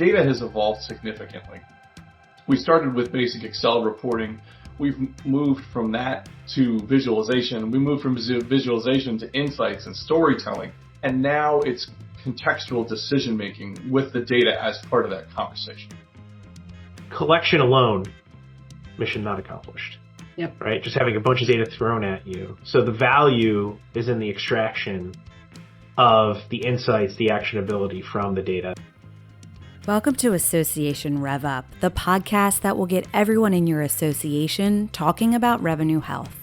data has evolved significantly. We started with basic Excel reporting. We've moved from that to visualization. We moved from visualization to insights and storytelling. And now it's contextual decision making with the data as part of that conversation. Collection alone, mission not accomplished. Yep. Right? Just having a bunch of data thrown at you. So the value is in the extraction of the insights, the actionability from the data. Welcome to Association RevUP, the podcast that will get everyone in your association talking about revenue health.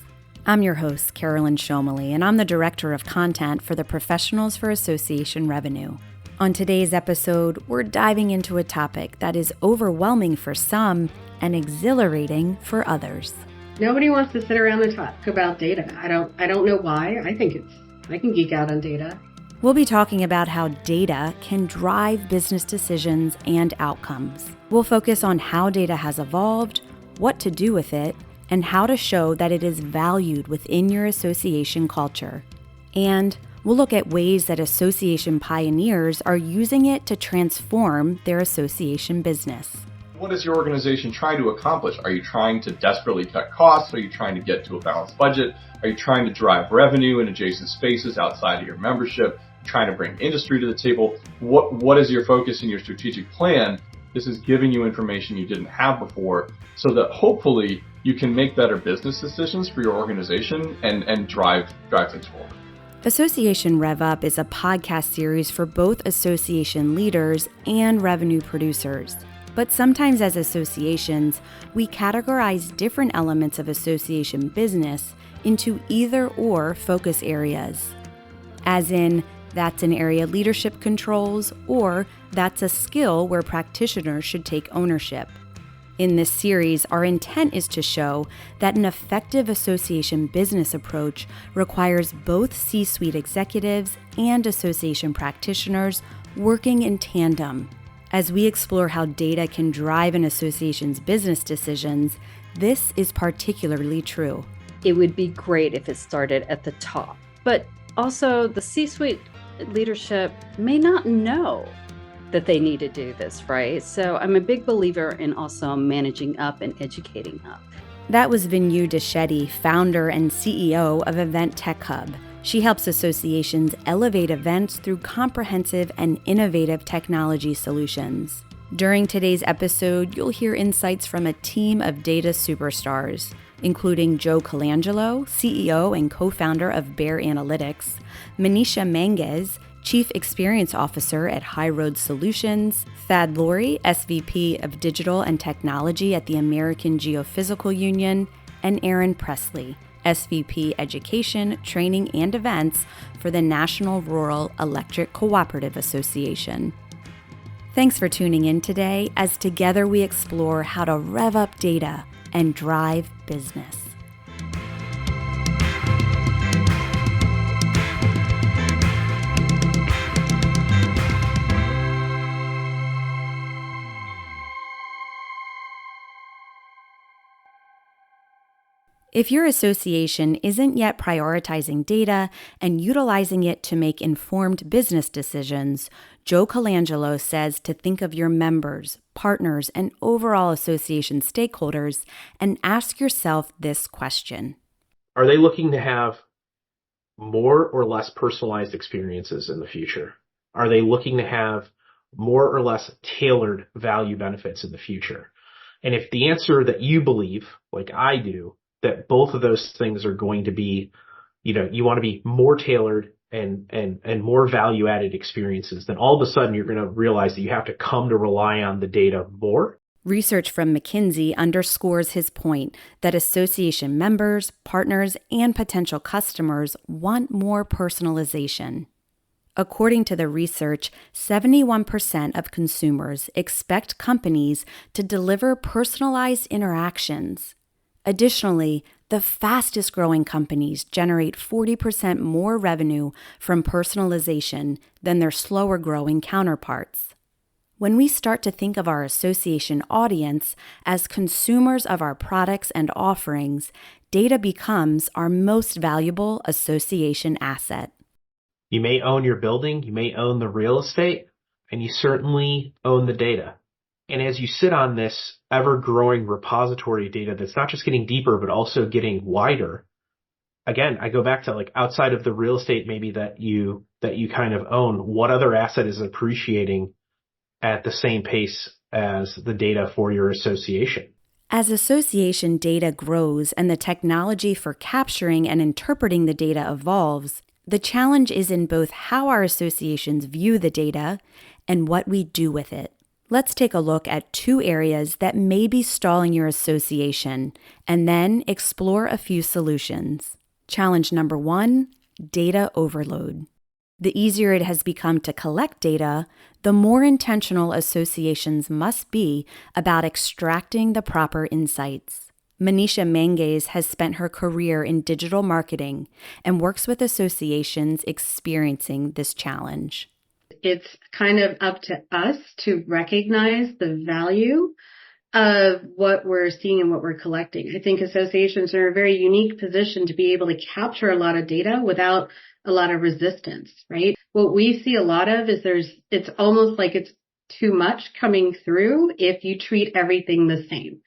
I'm your host, Carolyn Shomely, and I'm the Director of Content for the Professionals for Association Revenue. On today's episode, we're diving into a topic that is overwhelming for some and exhilarating for others. Nobody wants to sit around and talk about data. I don't know why. I can geek out on data. We'll be talking about how data can drive business decisions and outcomes. We'll focus on how data has evolved, what to do with it, and how to show that it is valued within your association culture. And we'll look at ways that association pioneers are using it to transform their association business. What is your organization trying to accomplish? Are you trying to desperately cut costs? Are you trying to get to a balanced budget? Are you trying to drive revenue in adjacent spaces outside of your membership? Trying to bring industry to the table? What is your focus in your strategic plan? This is giving you information you didn't have before so that hopefully you can make better business decisions for your organization and drive things forward. Association RevUp is a podcast series for both association leaders and revenue producers. But sometimes as associations, we categorize different elements of association business into either or focus areas. As in, that's an area leadership controls, or that's a skill where practitioners should take ownership. In this series, our intent is to show that an effective association business approach requires both C-suite executives and association practitioners working in tandem. As we explore how data can drive an association's business decisions, this is particularly true. It would be great if it started at the top, but also the C-suite leadership may not know that they need to do this, right? So I'm a big believer in also managing up and educating up. That was Vinnu Deshetty, founder and CEO of Event Tech Hub. She helps associations elevate events through comprehensive and innovative technology solutions. During today's episode, you'll hear insights from a team of data superstars, including Joe Colangelo, CEO and co-founder of Bear Analytics, Maneesha Manges, Chief Experience Officer at High Road Solutions, Lurie, SVP of Digital and Technology at the American Geophysical Union, and Erin Pressley, SVP Education, Training, and Events for the National Rural Electric Cooperative Association. Thanks for tuning in today as together we explore how to rev up data and drive business. If your association isn't yet prioritizing data and utilizing it to make informed business decisions, Joe Colangelo says to think of your members, partners, and overall association stakeholders and ask yourself this question. Are they looking to have more or less personalized experiences in the future? Are they looking to have more or less tailored value benefits in the future? And if the answer that you believe, like I do, that both of those things are going to be, you want to be more tailored and more value-added experiences, then all of a sudden you're going to realize that you have to come to rely on the data more. Research from McKinsey underscores his point that association members, partners, and potential customers want more personalization. According to the research, 71% of consumers expect companies to deliver personalized interactions. Additionally, the fastest growing companies generate 40% more revenue from personalization than their slower growing counterparts. When we start to think of our association audience as consumers of our products and offerings, data becomes our most valuable association asset. You may own your building, you may own the real estate, and you certainly own the data. And as you sit on this ever-growing repository of data that's not just getting deeper, but also getting wider, again, I go back to like outside of the real estate maybe that you kind of own, what other asset is appreciating at the same pace as the data for your association? As association data grows and the technology for capturing and interpreting the data evolves, the challenge is in both how our associations view the data and what we do with it. Let's take a look at 2 areas that may be stalling your association and then explore a few solutions. Challenge number 1, data overload. The easier it has become to collect data, the more intentional associations must be about extracting the proper insights. Maneesha Manges has spent her career in digital marketing and works with associations experiencing this challenge. It's kind of up to us to recognize the value of what we're seeing and what we're collecting. I think associations are in a very unique position to be able to capture a lot of data without a lot of resistance, right? What we see a lot of is it's almost like it's too much coming through if you treat everything the same.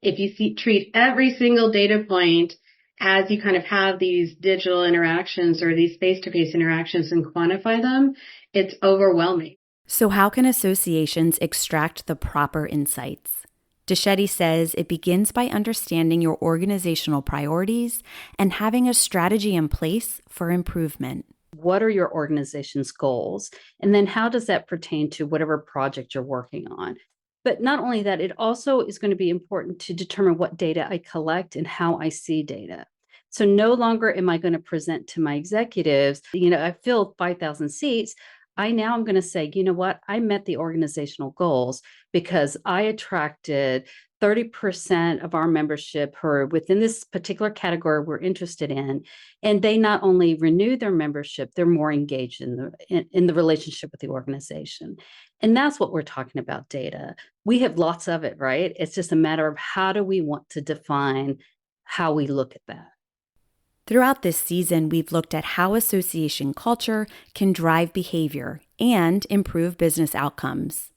If you treat every single data point as you kind of have these digital interactions or these face-to-face interactions and quantify them, it's overwhelming. So how can associations extract the proper insights? Deshetty says it begins by understanding your organizational priorities and having a strategy in place for improvement. What are your organization's goals? And then how does that pertain to whatever project you're working on? But not only that, it also is going to be important to determine what data I collect and how I see data. So no longer am I going to present to my executives, I filled 5,000 seats. I'm going to say, you know what, I met the organizational goals because I attracted 30% of our membership who are within this particular category we're interested in. And they not only renew their membership, they're more engaged in the relationship with the organization. And that's what we're talking about data. We have lots of it, right? It's just a matter of how do we want to define how we look at that. Throughout this season, we've looked at how association culture can drive behavior and improve business outcomes.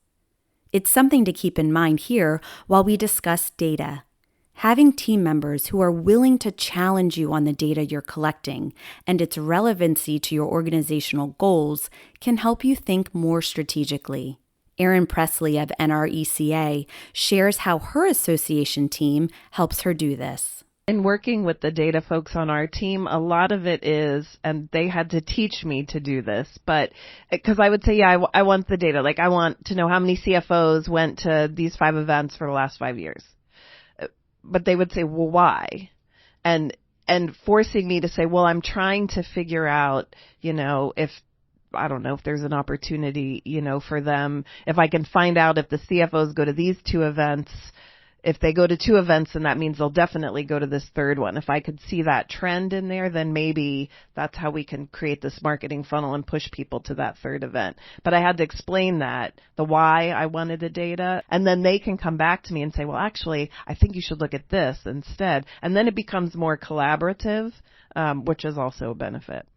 It's something to keep in mind here while we discuss data. Having team members who are willing to challenge you on the data you're collecting and its relevancy to your organizational goals can help you think more strategically. Erin Pressley of NRECA shares how her association team helps her do this. In working with the data folks on our team, a lot of it is, and they had to teach me to do this, but because I would say, yeah, I want the data. Like, I want to know how many CFOs went to these 5 events for the last 5 years. But they would say, well, why? And forcing me to say, well, I'm trying to figure out, if there's an opportunity, for them, if I can find out if the CFOs go to these 2 events. If they go to 2 events, then that means they'll definitely go to this 3rd one. If I could see that trend in there, then maybe that's how we can create this marketing funnel and push people to that 3rd event. But I had to explain that, the why I wanted the data, and then they can come back to me and say, well, actually, I think you should look at this instead. And then it becomes more collaborative, which is also a benefit.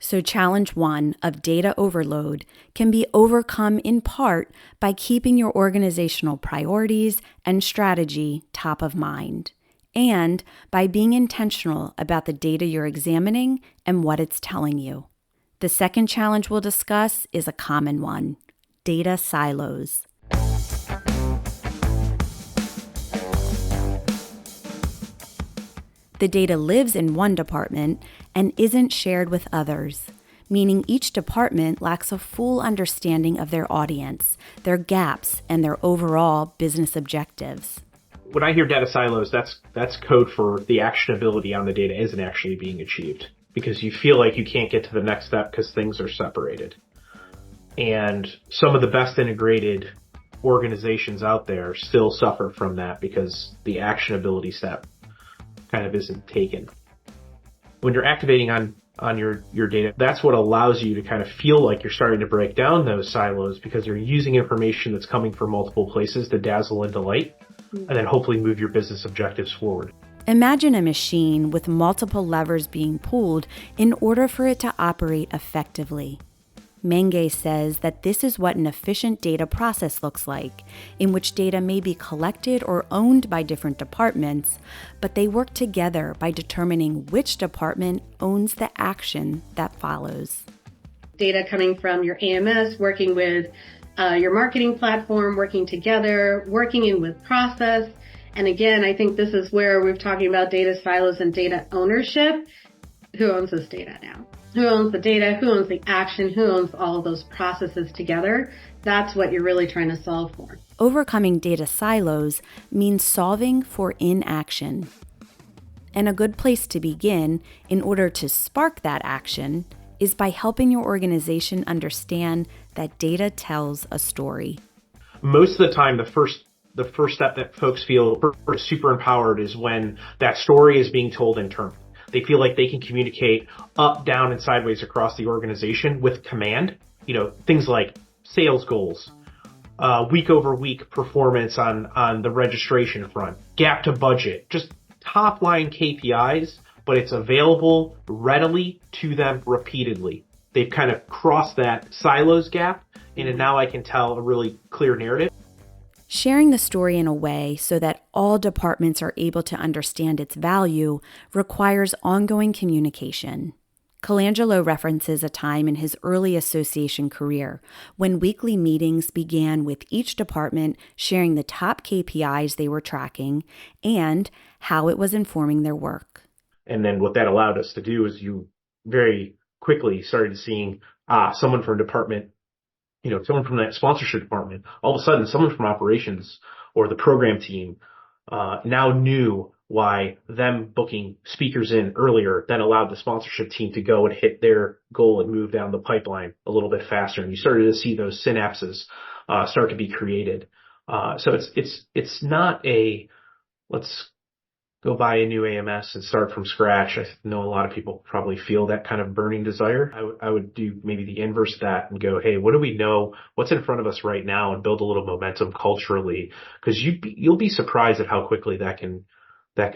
So challenge 1 of data overload can be overcome in part by keeping your organizational priorities and strategy top of mind, and by being intentional about the data you're examining and what it's telling you. The second challenge we'll discuss is a common one: data silos. The data lives in one department and isn't shared with others, meaning each department lacks a full understanding of their audience, their gaps, and their overall business objectives. When I hear data silos, that's code for the actionability on the data isn't actually being achieved because you feel like you can't get to the next step because things are separated. And some of the best integrated organizations out there still suffer from that because the actionability step kind of isn't taken. When you're activating on your data, that's what allows you to kind of feel like you're starting to break down those silos because you're using information that's coming from multiple places to dazzle and delight, and then hopefully move your business objectives forward. Imagine a machine with multiple levers being pulled in order for it to operate effectively. Manges says that this is what an efficient data process looks like, in which data may be collected or owned by different departments, but they work together by determining which department owns the action that follows. Data coming from your AMS, working with your marketing platform, working together, working in with process. And again, I think this is where we're talking about data silos and data ownership. Who owns this data now? Who owns the data? Who owns the action? Who owns all of those processes together? That's what you're really trying to solve for. Overcoming data silos means solving for inaction. And a good place to begin in order to spark that action is by helping your organization understand that data tells a story. Most of the time, the first step that folks feel super empowered is when that story is being told internally. They feel like they can communicate up, down, and sideways across the organization with command. Things like sales goals, week over week performance on the registration front, gap to budget, just top line KPIs, but it's available readily to them repeatedly. They've kind of crossed that silos gap, and now I can tell a really clear narrative. Sharing the story in a way so that all departments are able to understand its value requires ongoing communication. Colangelo references a time in his early association career when weekly meetings began with each department sharing the top KPIs they were tracking and how it was informing their work. And then what that allowed us to do is you very quickly started seeing someone from a department, someone from that sponsorship department, all of a sudden someone from operations or the program team now knew why them booking speakers in earlier then allowed the sponsorship team to go and hit their goal and move down the pipeline a little bit faster. And you started to see those synapses start to be created. So it's not a let's go buy a new AMS and start from scratch. I know a lot of people probably feel that kind of burning desire. I would do maybe the inverse of that and go, hey, what do we know? What's in front of us right now? And build a little momentum culturally, because you'll be surprised at how quickly that can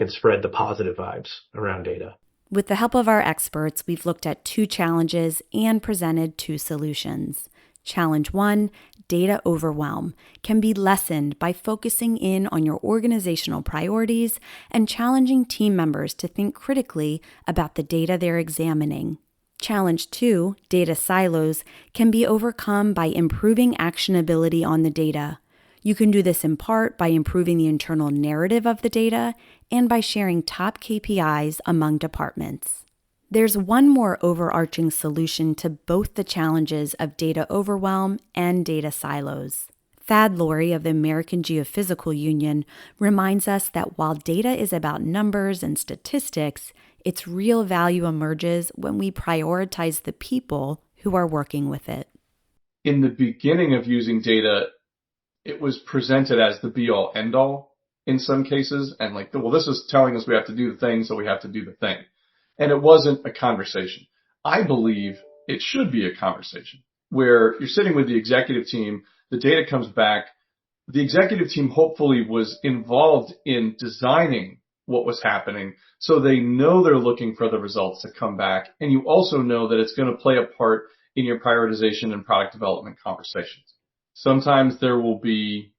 spread the positive vibes around data. With the help of our experts, we've looked at 2 challenges and presented 2 solutions. Challenge 1, data overwhelm, can be lessened by focusing in on your organizational priorities and challenging team members to think critically about the data they're examining. Challenge 2, data silos, can be overcome by improving actionability on the data. You can do this in part by improving the internal narrative of the data and by sharing top KPIs among departments. There's one more overarching solution to both the challenges of data overwhelm and data silos. Thad Lurie of the American Geophysical Union reminds us that while data is about numbers and statistics, its real value emerges when we prioritize the people who are working with it. In the beginning of using data, it was presented as the be-all, end-all in some cases, and this is telling us we have to do the thing, so we have to do the thing. And it wasn't a conversation. I believe it should be a conversation where you're sitting with the executive team, the data comes back, the executive team hopefully was involved in designing what was happening, so they know they're looking for the results to come back, and you also know that it's going to play a part in your prioritization and product development conversations. Sometimes there will be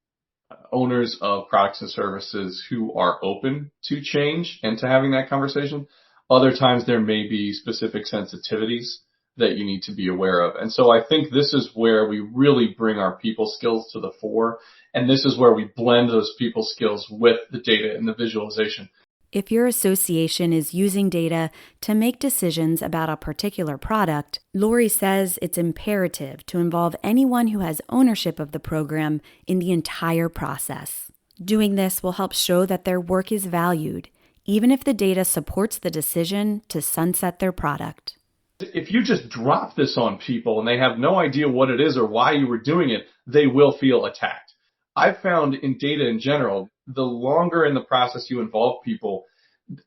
owners of products and services who are open to change and to having that conversation. Other times there may be specific sensitivities that you need to be aware of. And so I think this is where we really bring our people skills to the fore. And this is where we blend those people skills with the data and the visualization. If your association is using data to make decisions about a particular product, Lurie says it's imperative to involve anyone who has ownership of the program in the entire process. Doing this will help show that their work is valued, even if the data supports the decision to sunset their product. If you just drop this on people and they have no idea what it is or why you were doing it, they will feel attacked. I've found in data in general, the longer in the process you involve people,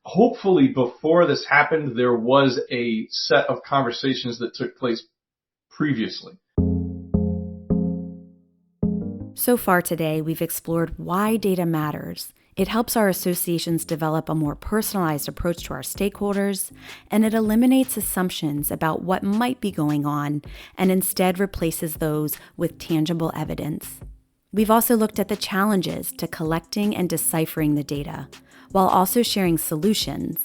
hopefully before this happened, there was a set of conversations that took place previously. So far today, we've explored why data matters. It helps our associations develop a more personalized approach to our stakeholders, and it eliminates assumptions about what might be going on and instead replaces those with tangible evidence. We've also looked at the challenges to collecting and deciphering the data, while also sharing solutions.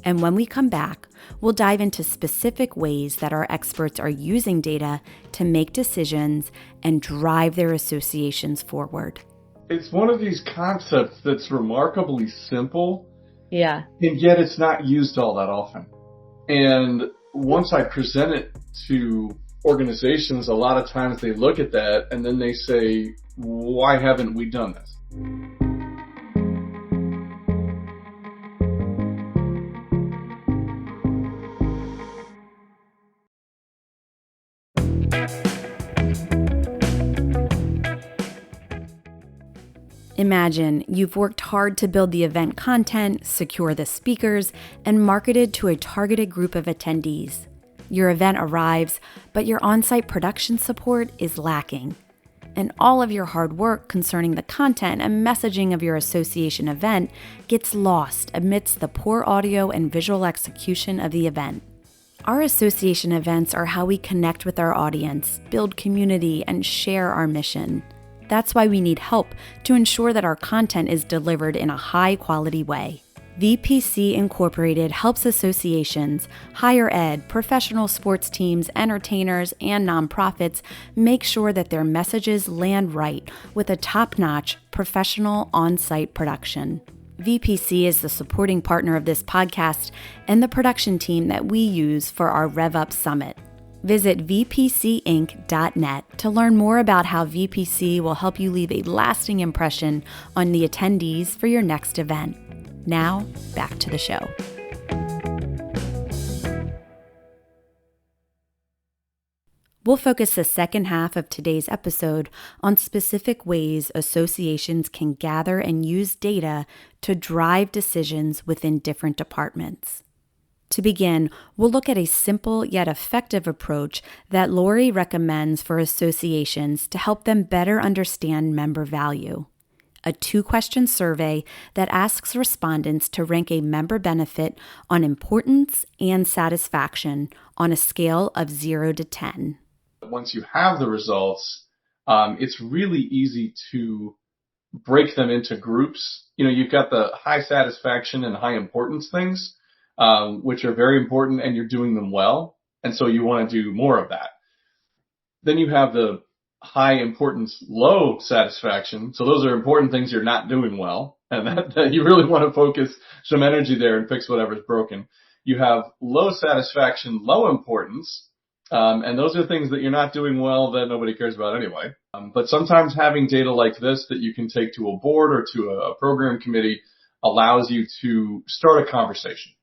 And when we come back, we'll dive into specific ways that our experts are using data to make decisions and drive their associations forward. It's one of these concepts that's remarkably simple, Yeah. and yet it's not used all that often. And once I present it to organizations, a lot of times they look at that and then they say, why haven't we done this? Imagine you've worked hard to build the event content, secure the speakers, and marketed to a targeted group of attendees. Your event arrives, but your on-site production support is lacking. And all of your hard work concerning the content and messaging of your association event gets lost amidst the poor audio and visual execution of the event. Our association events are how we connect with our audience, build community, and share our mission. That's why we need help to ensure that our content is delivered in a high-quality way. VPC Incorporated helps associations, higher ed, professional sports teams, entertainers, and nonprofits make sure that their messages land right with a top-notch, professional on-site production. VPC is the supporting partner of this podcast and the production team that we use for our RevUP Summit. Visit vpcinc.net to learn more about how VPC will help you leave a lasting impression on the attendees for your next event. Now, back to the show. We'll focus the second half of today's episode on specific ways associations can gather and use data to drive decisions within different departments. To begin, we'll look at a simple yet effective approach that Lurie recommends for associations to help them better understand member value. A 2-question survey that asks respondents to rank a member benefit on importance and satisfaction on a scale of 0 to 10. Once you have the results, it's really easy to break them into groups. You've got the high satisfaction and high importance things, which are very important, and you're doing them well. And so you want to do more of that. Then you have the high importance, low satisfaction. So those are important things you're not doing well, and that you really want to focus some energy there and fix whatever's broken. You have low satisfaction, low importance, and those are things that you're not doing well that nobody cares about anyway. But sometimes having data like this that you can take to a board or to a program committee allows you to start a conversation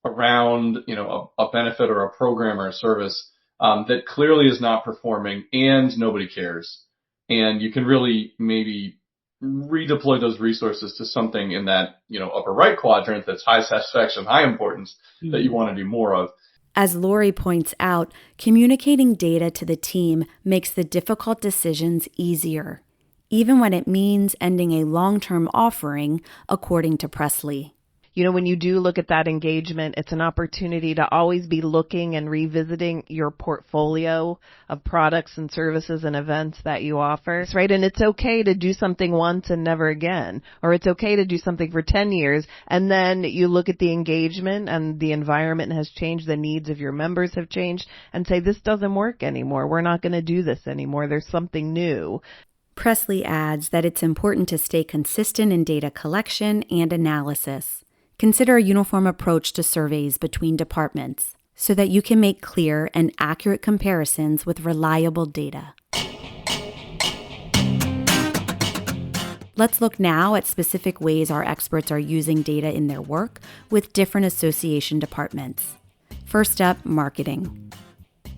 around, a benefit or a program or a service that clearly is not performing and nobody cares. And you can really maybe redeploy those resources to something in that, upper right quadrant that's high satisfaction, high importance that you want to do more of. As Lurie points out, communicating data to the team makes the difficult decisions easier, even when it means ending a long-term offering, according to Pressley. When you do look at that engagement, it's an opportunity to always be looking and revisiting your portfolio of products and services and events that you offer, right? And it's okay to do something once and never again, or it's okay to do something for 10 years, and then you look at the engagement and the environment has changed, the needs of your members have changed, and say, this doesn't work anymore. We're not going to do this anymore. There's something new. Pressley adds that it's important to stay consistent in data collection and analysis. Consider a uniform approach to surveys between departments so that you can make clear and accurate comparisons with reliable data. Let's look now at specific ways our experts are using data in their work with different association departments. First up, marketing.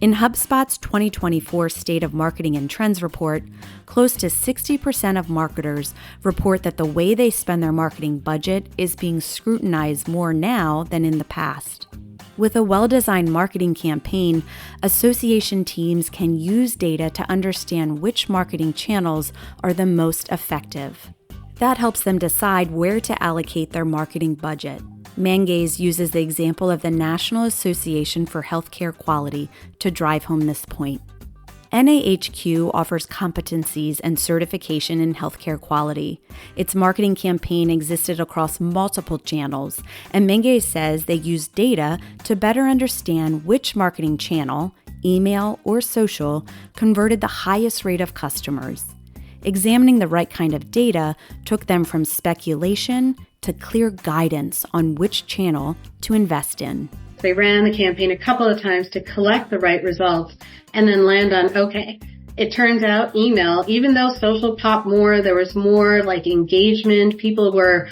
In HubSpot's 2024 State of Marketing and Trends report, close to 60% of marketers report that the way they spend their marketing budget is being scrutinized more now than in the past. With a well-designed marketing campaign, association teams can use data to understand which marketing channels are the most effective. That helps them decide where to allocate their marketing budget. Manges uses the example of the National Association for Healthcare Quality to drive home this point. NAHQ offers competencies and certification in healthcare quality. Its marketing campaign existed across multiple channels, and Manges says they use data to better understand which marketing channel, email or social, converted the highest rate of customers. Examining the right kind of data took them from speculation to clear guidance on which channel to invest in. They ran the campaign a couple of times to collect the right results and then land on, okay, it turns out email, even though social popped more, there was more like engagement, people were,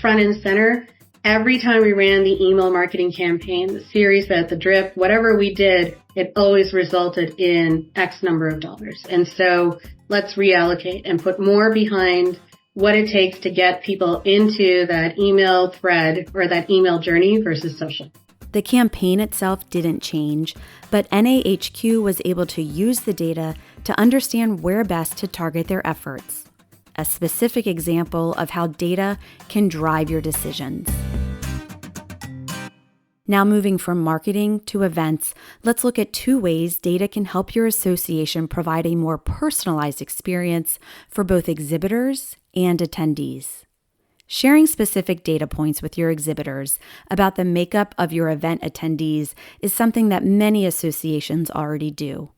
front and center. Every time we ran the email marketing campaign, the series, the drip, whatever we did, it always resulted in X number of dollars. And so let's reallocate and put more behind what it takes to get people into that email thread or that email journey versus social. The campaign itself didn't change, but NAHQ was able to use the data to understand where best to target their efforts. A specific example of how data can drive your decisions. Now moving from marketing to events, let's look at 2 ways data can help your association provide a more personalized experience for both exhibitors and attendees. Sharing specific data points with your exhibitors about the makeup of your event attendees is something that many associations already do.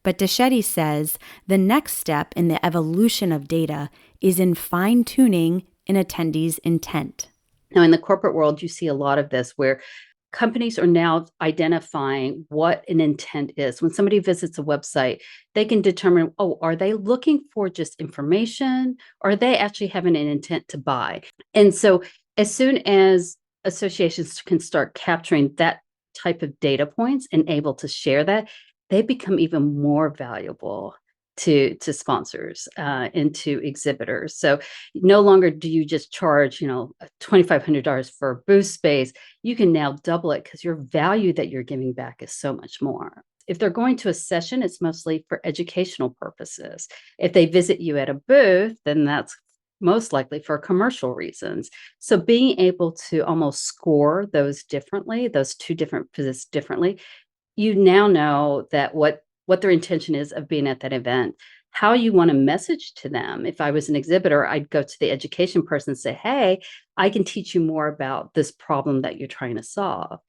But Deshetty says the next step in the evolution of data is in fine-tuning an attendee's intent. Now, in the corporate world, you see a lot of this where companies are now identifying what an intent is. When somebody visits a website, they can determine, are they looking for just information, or are they actually having an intent to buy? And so as soon as associations can start capturing that type of data points and able to share that, they become even more valuable to sponsors and to exhibitors. So no longer do you just charge, $2,500 for booth space. You can now double it because your value that you're giving back is so much more. If they're going to a session, it's mostly for educational purposes. If they visit you at a booth, then that's most likely for commercial reasons. So being able to almost score those differently, those 2 different visits differently, you now know that what their intention is of being at that event, how you want to message to them. If I was an exhibitor, I'd go to the education person and say, hey, I can teach you more about this problem that you're trying to solve.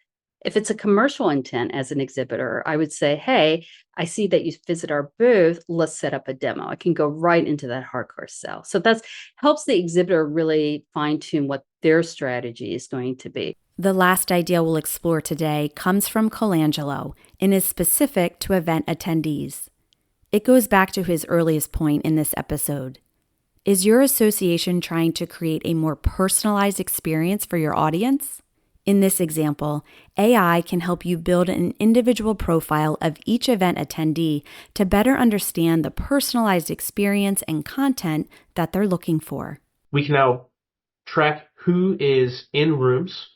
If it's a commercial intent as an exhibitor, I would say, hey, I see that you visit our booth. Let's set up a demo. I can go right into that hardcore sell. So that helps the exhibitor really fine tune what their strategy is going to be. The last idea we'll explore today comes from Colangelo and is specific to event attendees. It goes back to his earliest point in this episode. Is your association trying to create a more personalized experience for your audience? In this example, AI can help you build an individual profile of each event attendee to better understand the personalized experience and content that they're looking for. We can now track who is in rooms.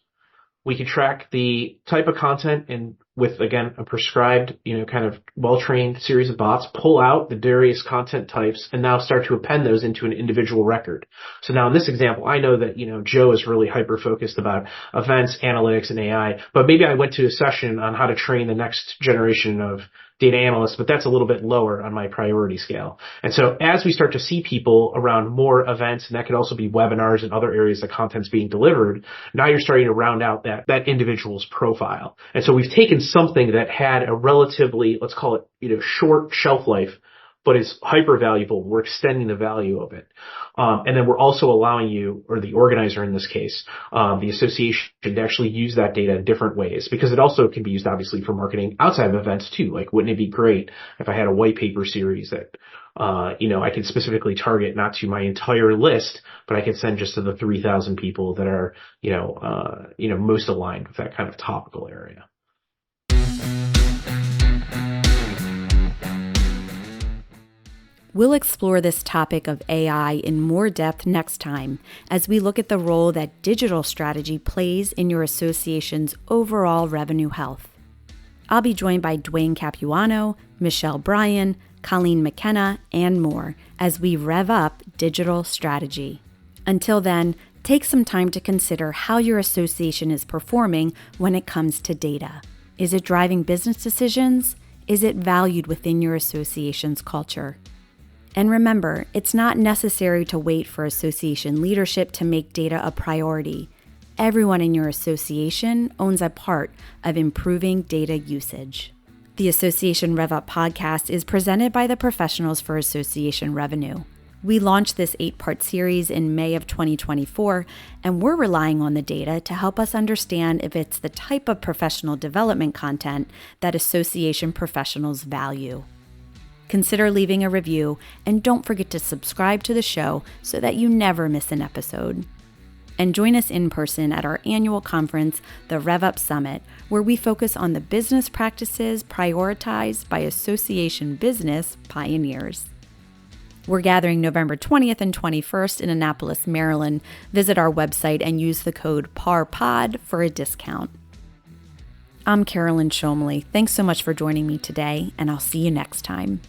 We can track the type of content and with, again, a prescribed, kind of well-trained series of bots, pull out the various content types and now start to append those into an individual record. So now in this example, I know that, Joe is really hyper-focused about events, analytics, and AI, but maybe I went to a session on how to train the next generation of data analysts, but that's a little bit lower on my priority scale. And so as we start to see people around more events, and that could also be webinars and other areas that content's being delivered, now you're starting to round out that individual's profile. And so we've taken something that had a relatively, let's call it, short shelf life, but is hyper valuable. We're extending the value of it. And then we're also allowing you, or the organizer in this case, the association, to actually use that data in different ways, because it also can be used obviously for marketing outside of events too. Like, wouldn't it be great if I had a white paper series that, I could specifically target not to my entire list, but I could send just to the 3,000 people that are, most aligned with that kind of topical area. We'll explore this topic of AI in more depth next time as we look at the role that digital strategy plays in your association's overall revenue health. I'll be joined by Dwayne Capuano, Michelle Bryan, Colleen McKenna, and more as we rev up digital strategy. Until then, take some time to consider how your association is performing when it comes to data. Is it driving business decisions? Is it valued within your association's culture? And remember, it's not necessary to wait for association leadership to make data a priority. Everyone in your association owns a part of improving data usage. The Association RevUp podcast is presented by the Professionals for Association Revenue. We launched this 8-part series in May of 2024, and we're relying on the data to help us understand if it's the type of professional development content that association professionals value. Consider leaving a review, and don't forget to subscribe to the show so that you never miss an episode. And join us in person at our annual conference, the RevUp Summit, where we focus on the business practices prioritized by association business pioneers. We're gathering November 20th and 21st in Annapolis, Maryland. Visit our website and use the code PARPOD for a discount. I'm Carolyn Shomley. Thanks so much for joining me today, and I'll see you next time.